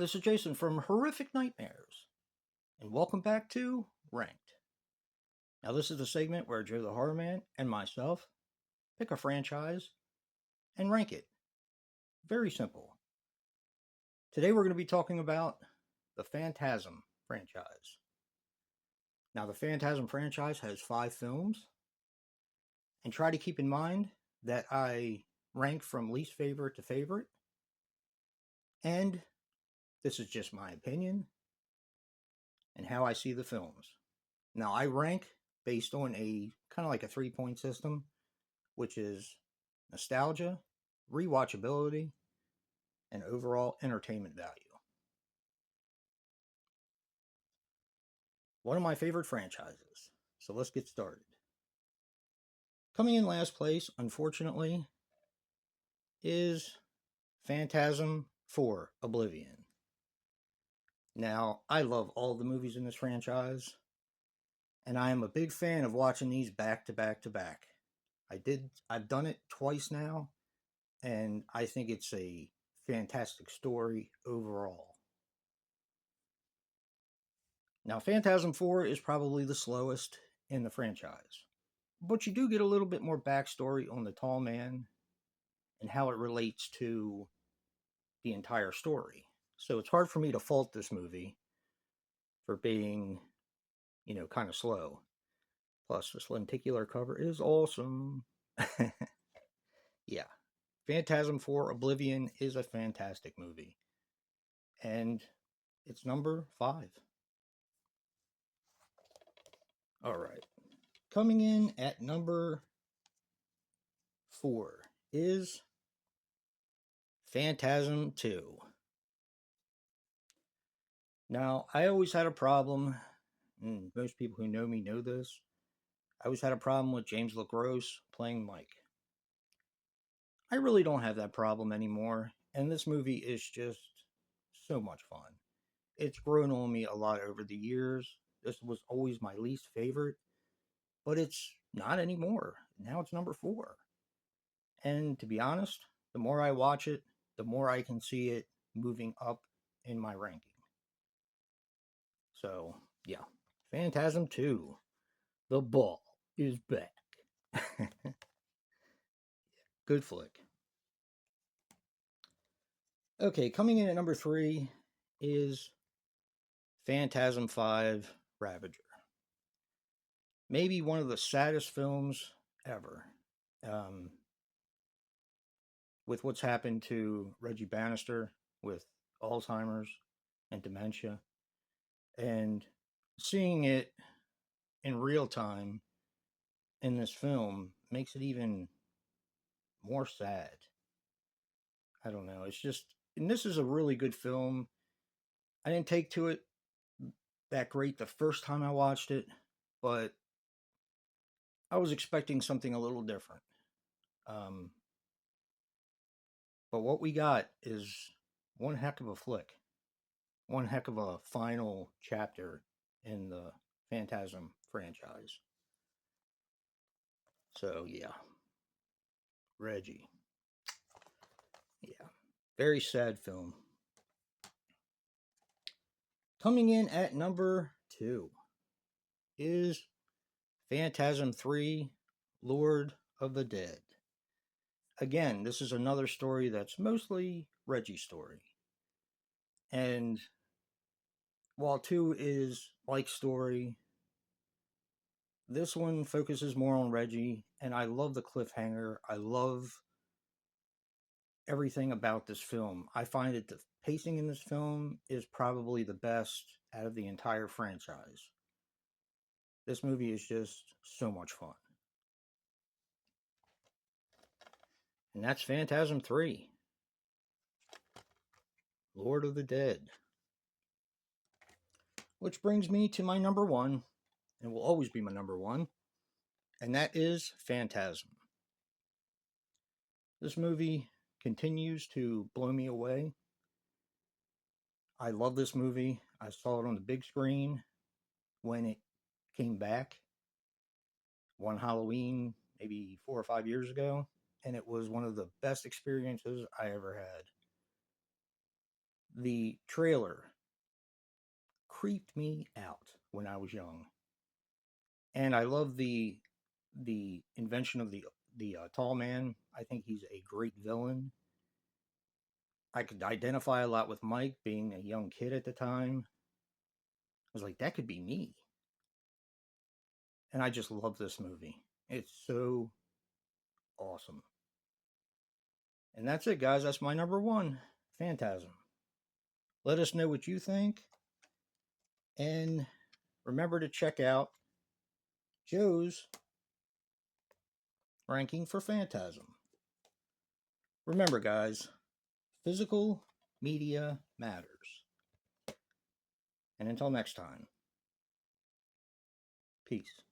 this is Jason from Horrific Nightmares, and welcome back to Ranked. Now, this is the segment where Joe the Horror Man and myself pick a franchise and rank it. Very simple. Today, we're going to be talking about the Phantasm franchise. Now, the Phantasm franchise has 5 films, and try to keep in mind that I rank from least favorite to favorite, and this is just my opinion and how I see the films. Now, I rank based on a kind of like a 3-point system, which is nostalgia, rewatchability, and overall entertainment value. One of my favorite franchises. So let's get started. Coming in last place, unfortunately, is Phantasm 4 Oblivion. Now, I love all the movies in this franchise, and I am a big fan of watching these back to back to back. I've done it twice now, and I think it's a fantastic story overall. Now, Phantasm 4 is probably the slowest in the franchise, but you do get a little bit more backstory on the tall man and how it relates to the entire story. So it's hard for me to fault this movie for being, kind of slow. Plus, this lenticular cover is awesome. Yeah. Phantasm 4 Oblivion is a fantastic movie. And it's number 5. All right. Coming in at number 4 is Phantasm 2. Now, I always had a problem, and most people who know me know this. I always had a problem with James LaGrosse playing Mike. I really don't have that problem anymore, and this movie is just so much fun. It's grown on me a lot over the years. This was always my least favorite, but it's not anymore. Now it's number 4. And to be honest, the more I watch it, the more I can see it moving up in my ranking. So, yeah. Phantasm 2. The ball is back. Good flick. Okay, coming in at number 3 is Phantasm 5 Ravager. Maybe one of the saddest films ever. With what's happened to Reggie Bannister with Alzheimer's and dementia. And seeing it in real time in this film makes it even more sad. I don't know. It's just, and this is a really good film. I didn't take to it that great the first time I watched it, but I was expecting something a little different. But what we got is one heck of a flick. One heck of a final chapter in the Phantasm franchise. So, yeah. Reggie. Yeah. Very sad film. Coming in at number 2 is Phantasm 3 Lord of the Dead. Again, this is another story that's mostly Reggie's story. And while 2 is like story, this one focuses more on Reggie, and I love the cliffhanger. I love everything about this film. I find that the pacing in this film is probably the best out of the entire franchise. This movie is just so much fun. And that's Phantasm 3. Lord of the Dead. Which brings me to my number 1, and will always be my number 1, and that is Phantasm. This movie continues to blow me away. I love this movie. I saw it on the big screen when it came back one Halloween, maybe 4 or 5 years ago, and it was one of the best experiences I ever had. The trailer creeped me out when I was young, and I love the invention of the tall man. I think he's a great villain. I could identify a lot with Mike being a young kid at the time. I was like, that could be me. And I just love this movie. It's so awesome. And that's it, guys. That's my number one, Phantasm. Let us know what you think. And remember to check out Joe's ranking for Phantasm. Remember, guys, physical media matters. And until next time, peace.